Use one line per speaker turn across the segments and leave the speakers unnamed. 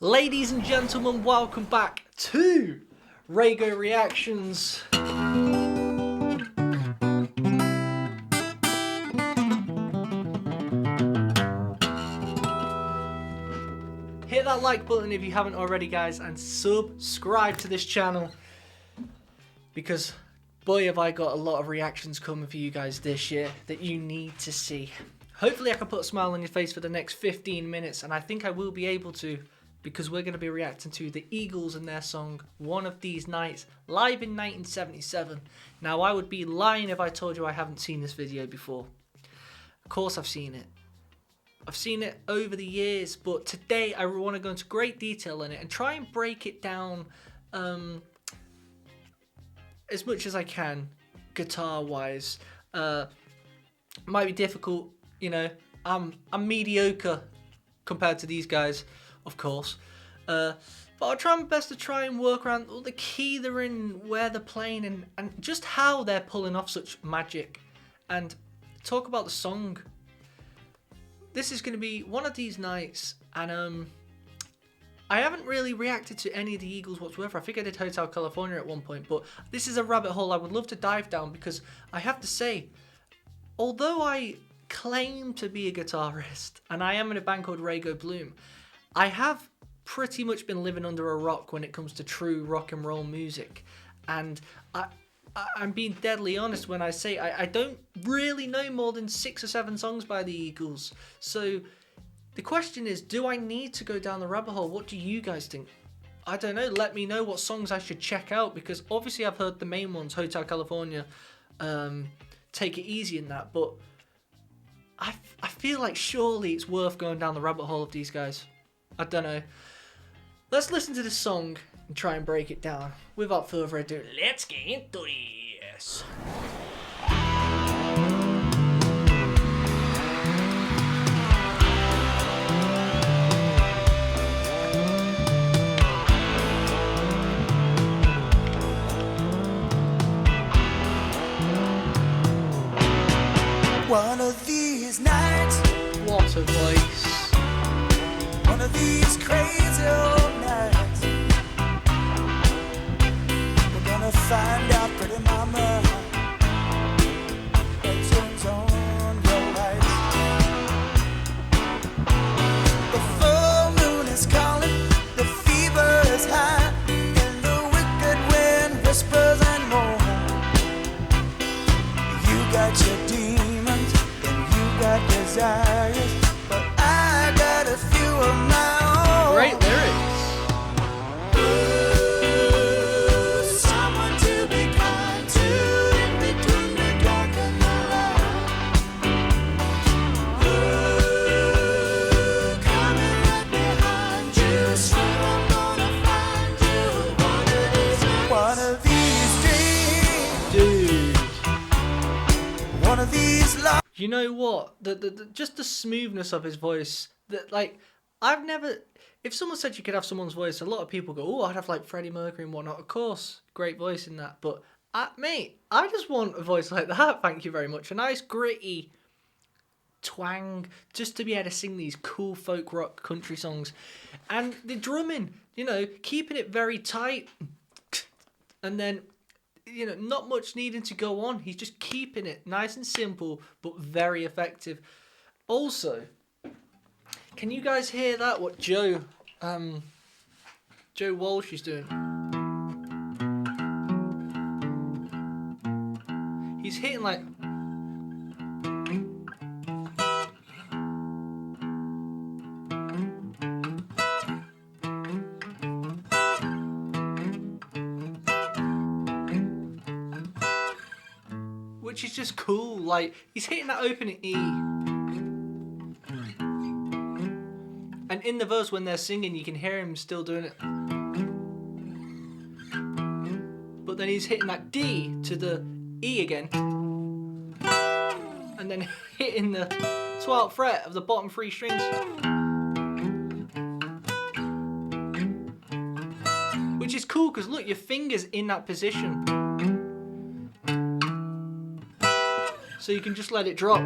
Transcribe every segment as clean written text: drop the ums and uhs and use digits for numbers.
Ladies and gentlemen, welcome back to RAYGO Reactions. Hit that like button if you haven't already, guys, and subscribe to this channel because boy have I got a lot of reactions coming for you guys this year that you need to see. Hopefully I can put a smile on your face for the next 15 minutes, and I think I will be able to, because we're going to be reacting to the Eagles and their song One of These Nights, live in 1977. Now, I would be lying if I told you I haven't seen this video before. Of course I've seen it. I've seen it over the years, but today I want to go into great detail in it and try and break it down as much as I can, guitar-wise. Might be difficult, you know. I'm mediocre compared to these guys, of course, but I'll try my best to try and work around all the key they're in, where they're playing, and just how they're pulling off such magic, and talk about the song. This is going to be One of These Nights, and I haven't really reacted to any of the Eagles whatsoever. I think I did Hotel California at one point, but this is a rabbit hole I would love to dive down, because I have to say, although I claim to be a guitarist, and I am in a band called RAYGO Bloom, I have pretty much been living under a rock when it comes to true rock and roll music, and I'm being deadly honest when I say I don't really know more than 6 or 7 songs by the Eagles. So the question is, do I need to go down the rabbit hole? What do you guys think? I don't know. Let me know what songs I should check out, because obviously I've heard the main ones, Hotel California, Take It Easy and that, but I feel like surely it's worth going down the rabbit hole of these guys. I don't know. Let's listen to this song and try and break it down. Without further ado, let's get into this.
One of these nights,
What a voice.
one of these crazy old nights, we're gonna find out, pretty mama, that turns on your lights. The full moon is calling, the fever is high, and the wicked wind whispers and moans. You got your demons and you got desires, but I got a few of my own.
Great lyrics.
Ooh, someone to be kind to in between the dark and the light. Ooh, coming right behind you, swear I'm gonna find you one of these dreams,
Dude.
one of these lives.
You know what? Just the smoothness of his voice. That, like, I've never... If someone said you could have someone's voice, a lot of people go, oh, I'd have like Freddie Mercury and whatnot. Of course, great voice in that. But, mate, I just want a voice like that, thank you very much. A nice, gritty twang, just to be able to sing these cool folk rock country songs. And the drumming, you know, keeping it very tight. And then, you know, not much needing to go on. He's just keeping it nice and simple, but very effective. Also, can you guys hear that? What Joe Walsh is doing? He's hitting like... which is just cool. Like, he's hitting that opening E. And in the verse, when they're singing, you can hear him still doing it. But then he's hitting that D to the E again. And then hitting the 12th fret of the bottom 3 strings. Which is cool, because look, your finger's in that position. So you can just let it drop.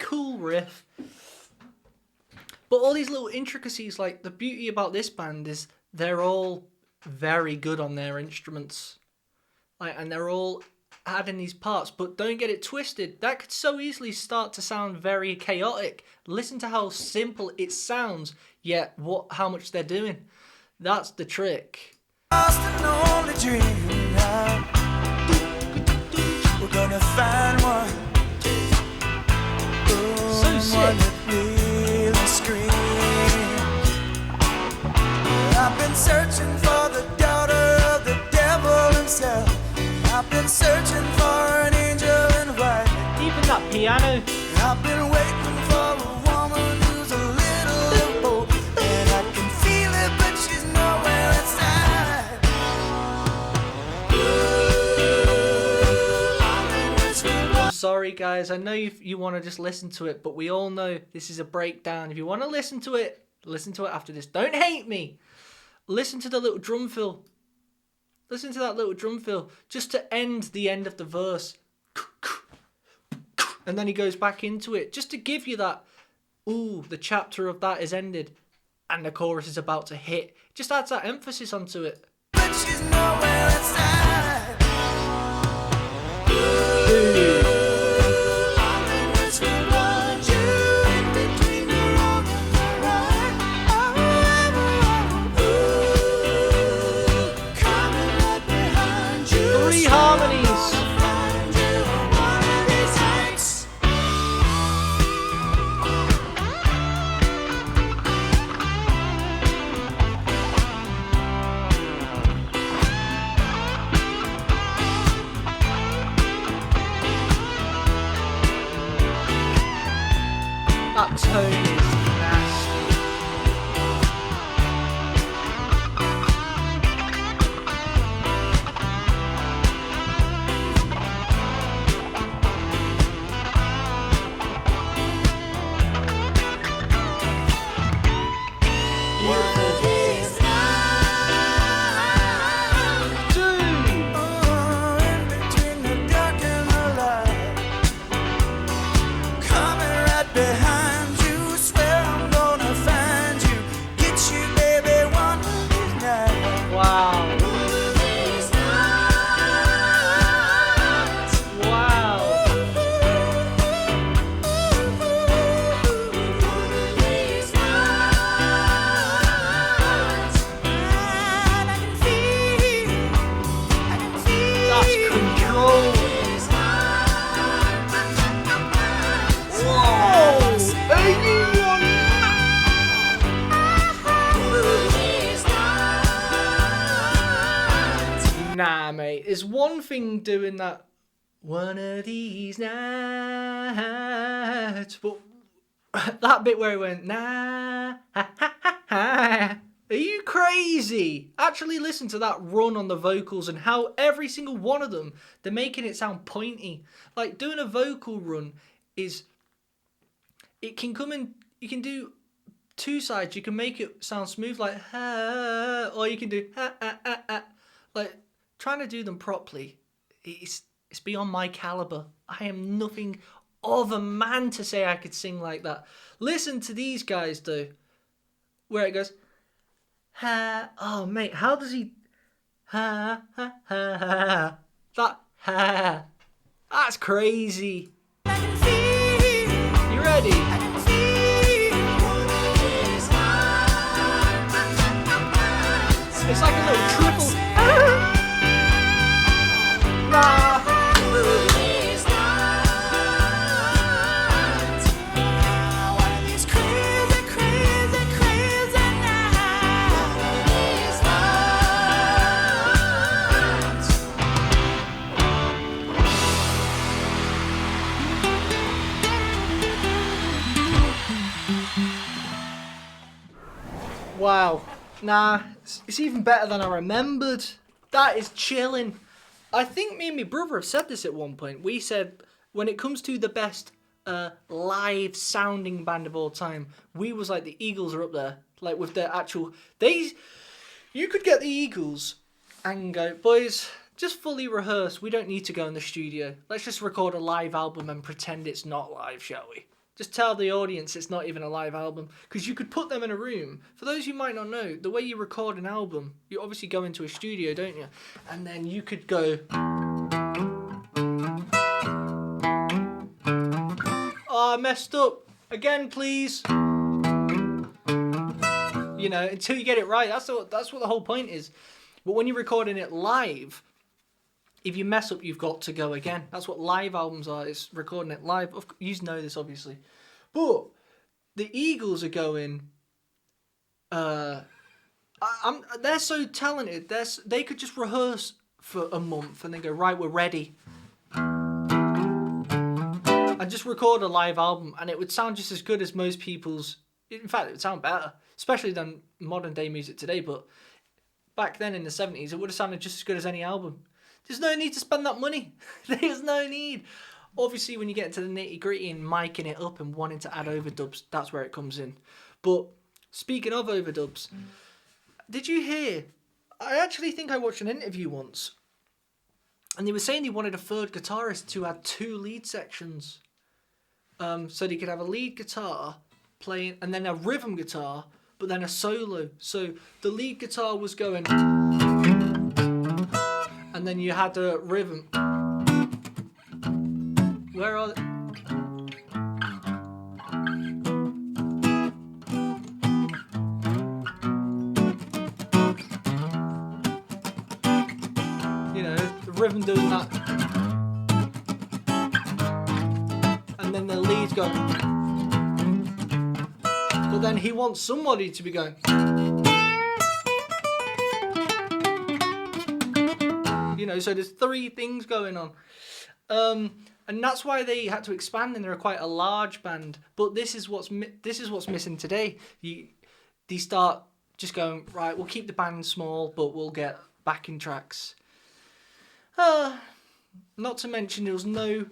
cool riff. But all these little intricacies, like the beauty about this band is they're all very good on their instruments. Like, and they're all adding these parts, but don't get it twisted. That could so easily start to sound very chaotic. Listen to how simple it sounds, yet how much they're doing. That's the trick.
Lost and only dream now. We're gonna find one.
So sick.
One that really screams. I've been searching for the daughter of the devil himself. I've been searching for an angel in white.
Even that piano.
I've been waiting for a woman who's a little bold, and I can feel it, but she's nowhere inside.
I'm sorry, guys. I know you want to just listen to it, but we all know this is a breakdown. If you want to listen to it after this. Don't hate me. Listen to the little drum fill. Listen to that little drum fill just to end the end of the verse. And then he goes back into it just to give you that, ooh, the chapter of that is ended and the chorus is about to hit. Just adds that emphasis onto it.
But she's nowhere inside.
Dude. Three harmonies. That tone is nasty. Nah, mate. It's one thing doing that one of these nights, but that bit where he went, nah, ha, ha, ha, ha. Are you crazy? Actually listen to that run on the vocals and how every single one of them, they're making it sound pointy. Like, doing a vocal run is, it can come in, you can do two sides. You can make it sound smooth like, ha, or you can do, ha, ha, ha, ha. Like, trying to do them properly, it's beyond my caliber. I am nothing of a man to say I could sing like that. Listen to these guys, though, where it goes, ha, oh, mate, how does he, ha, ha, ha, ha, that, ha, that's crazy. You ready? It's like a little triple. Wow. Nah, it's even better than I remembered. That is chilling. I think me and my brother have said this at one point. We said, when it comes to the best live sounding band of all time, we was like, the Eagles are up there. Like, with their actual... You could get the Eagles and go, boys, just fully rehearse. We don't need to go in the studio. Let's just record a live album and pretend it's not live, shall we? Just tell the audience it's not even a live album, because you could put them in a room. For those who might not know, the way you record an album, you obviously go into a studio, don't you? And then you could go, oh, I messed up. Again, please. You know, until you get it right. That's what the whole point is. But when you're recording it live, if you mess up, you've got to go again. That's what live albums are. It's recording it live. You know this, obviously. But the Eagles are going... they're so talented. They could just rehearse for a month and then go, right, we're ready. And just record a live album. And it would sound just as good as most people's... In fact, it would sound better. Especially than modern day music today. But back then in the 70s, it would have sounded just as good as any album. There's no need to spend that money. There's no need. Obviously, when you get into the nitty-gritty and miking it up and wanting to add overdubs, that's where it comes in. But speaking of overdubs, did you hear? I actually think I watched an interview once, and they were saying they wanted a third guitarist to add 2 lead sections. So they could have a lead guitar playing, and then a rhythm guitar, but then a solo. So the lead guitar was going... And then you had the rhythm. Where are they? You know, the rhythm doing that. And then the lead's going. But then he wants somebody to be going. You know, so there's 3 things going on. And that's why they had to expand, and they're quite a large band. But this is what's missing today. They start just going, right, we'll keep the band small, but we'll get backing tracks. Not to mention there was no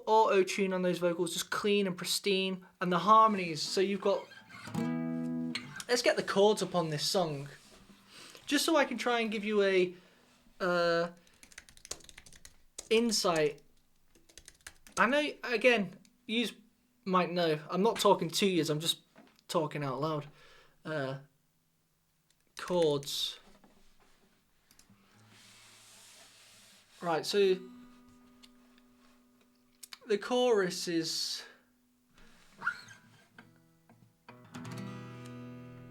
auto-tune on those vocals, just clean and pristine. And the harmonies, so you've got... Let's get the chords up on this song. Just so I can try and give you a insight. I know, again, you might know, I'm not talking to you, I'm just talking out loud. Chords. Right, so the chorus is...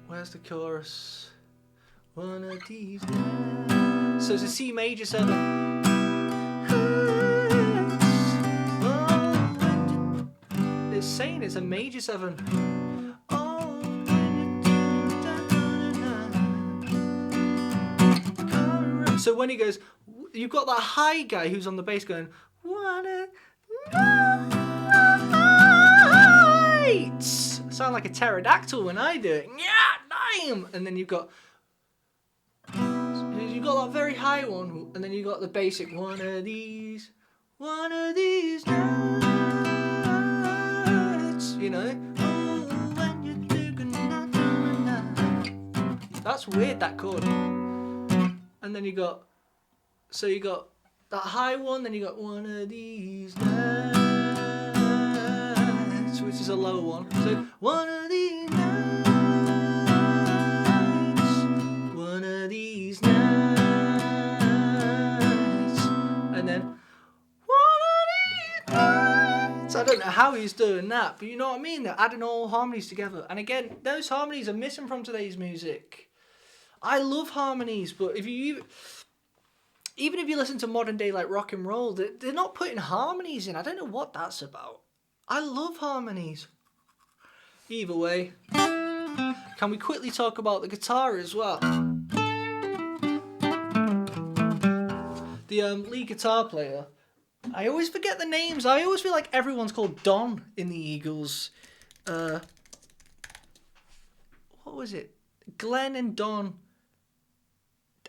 Where's the chorus? One of these nights. So it's a C major 7. It's saying it's a major 7. So when he goes, you've got that high guy who's on the bass going, one of nights. Sound like a pterodactyl when I do it. Yeah, damn. And then you've got that very high one, and then you got the basic one of these nights, you know. That's weird, that chord. And then you got that high one, then you got one of these nights, which is a lower one. So one of these nights, one of these nights. And then one of these nights. I don't know how he's doing that, but you know what I mean? They're adding all harmonies together. And again, those harmonies are missing from today's music. I love harmonies, but even if you listen to modern day like rock and roll, they're not putting harmonies in. I don't know what that's about. I love harmonies. Either way, can we quickly talk about the guitar as well? The lead guitar player, I always forget the names. I always feel like everyone's called Don in the Eagles. What was it? Glenn and Don.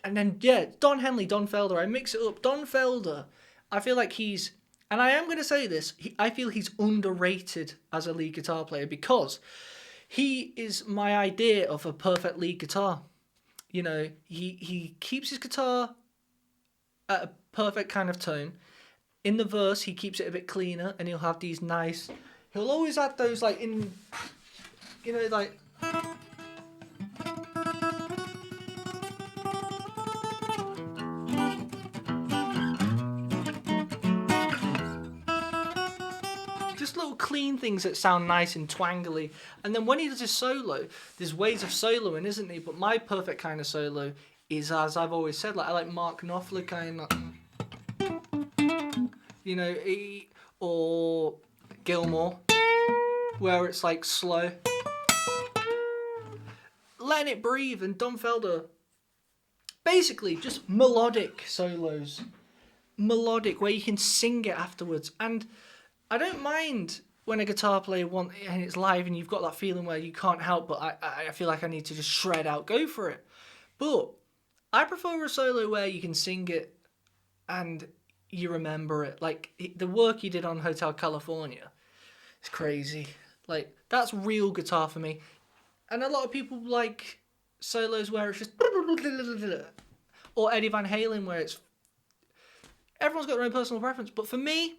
And then, yeah, Don Henley, Don Felder. I mix it up. Don Felder, I feel like he's... And I am going to say this. I feel he's underrated as a lead guitar player because he is my idea of a perfect lead guitar. You know, he keeps his guitar at a perfect kind of tone. in the verse, he keeps it a bit cleaner, and he'll have these nice. He'll always add those like in, you know, like. Just little clean things that sound nice and twangly. And then when he does his solo, there's ways of soloing, isn't he? But my perfect kind of solo is, as I've always said, like I like Mark Knopfler kind of, you know, or Gilmore, where it's like slow. Letting it breathe, and Don Felder, basically just melodic solos. Melodic, where you can sing it afterwards. And I don't mind when a guitar player and it's live and you've got that feeling where you can't help but I feel like I need to just shred out, go for it. But I prefer a solo where you can sing it and you remember it. Like the work he did on Hotel California is crazy. Like that's real guitar for me. And a lot of people like solos where it's just or Eddie Van Halen where it's everyone's got their own personal preference. But for me,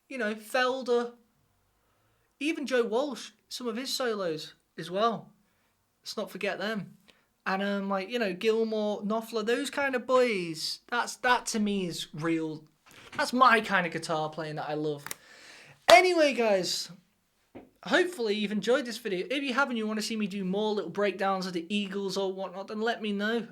you know, Felder, even Joe Walsh, some of his solos as well. Let's not forget them. And like, you know, Gilmore, Knopfler, those kind of boys. That to me is real. That's my kind of guitar playing that I love. Anyway, guys, hopefully you've enjoyed this video. If you haven't, you want to see me do more little breakdowns of the Eagles or whatnot, then let me know.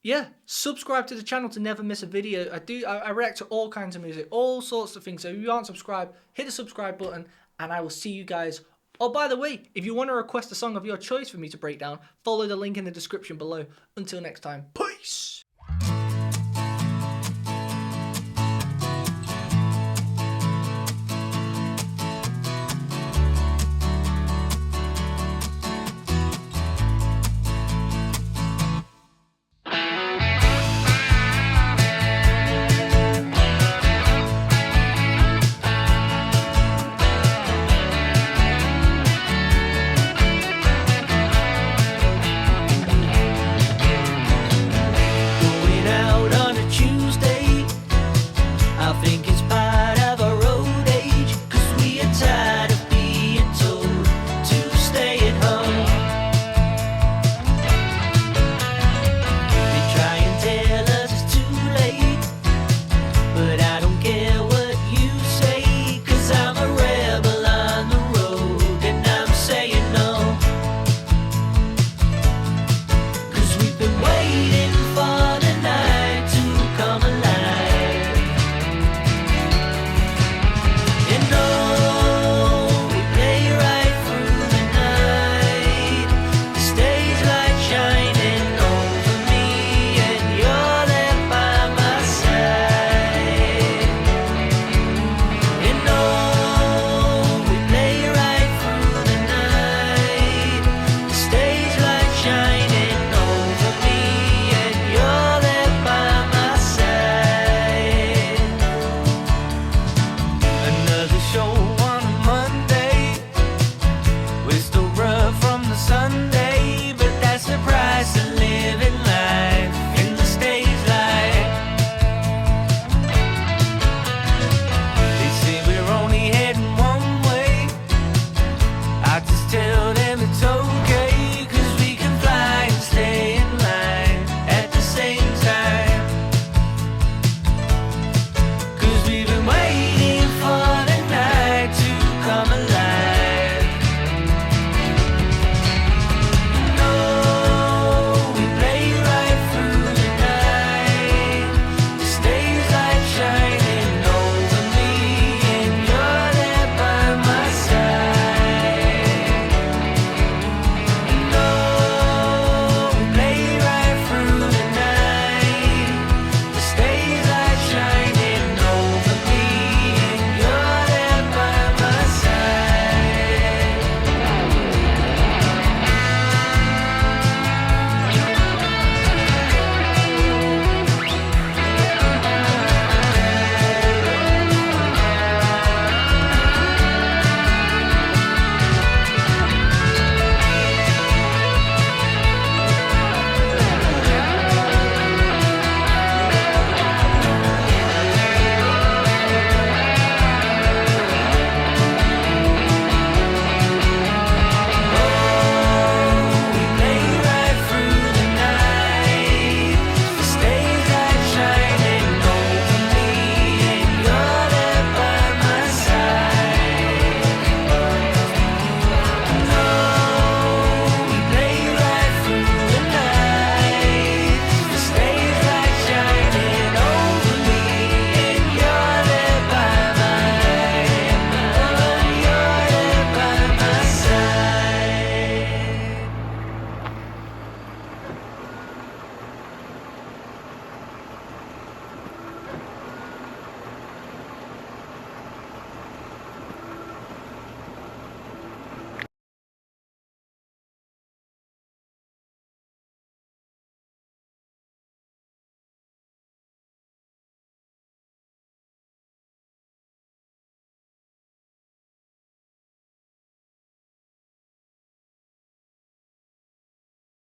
Yeah, subscribe to the channel to never miss a video. I react to all kinds of music, all sorts of things. So if you aren't subscribed, hit the subscribe button, and I will see you guys. Oh, by the way, if you want to request a song of your choice for me to break down, follow the link in the description below. Until next time, peace!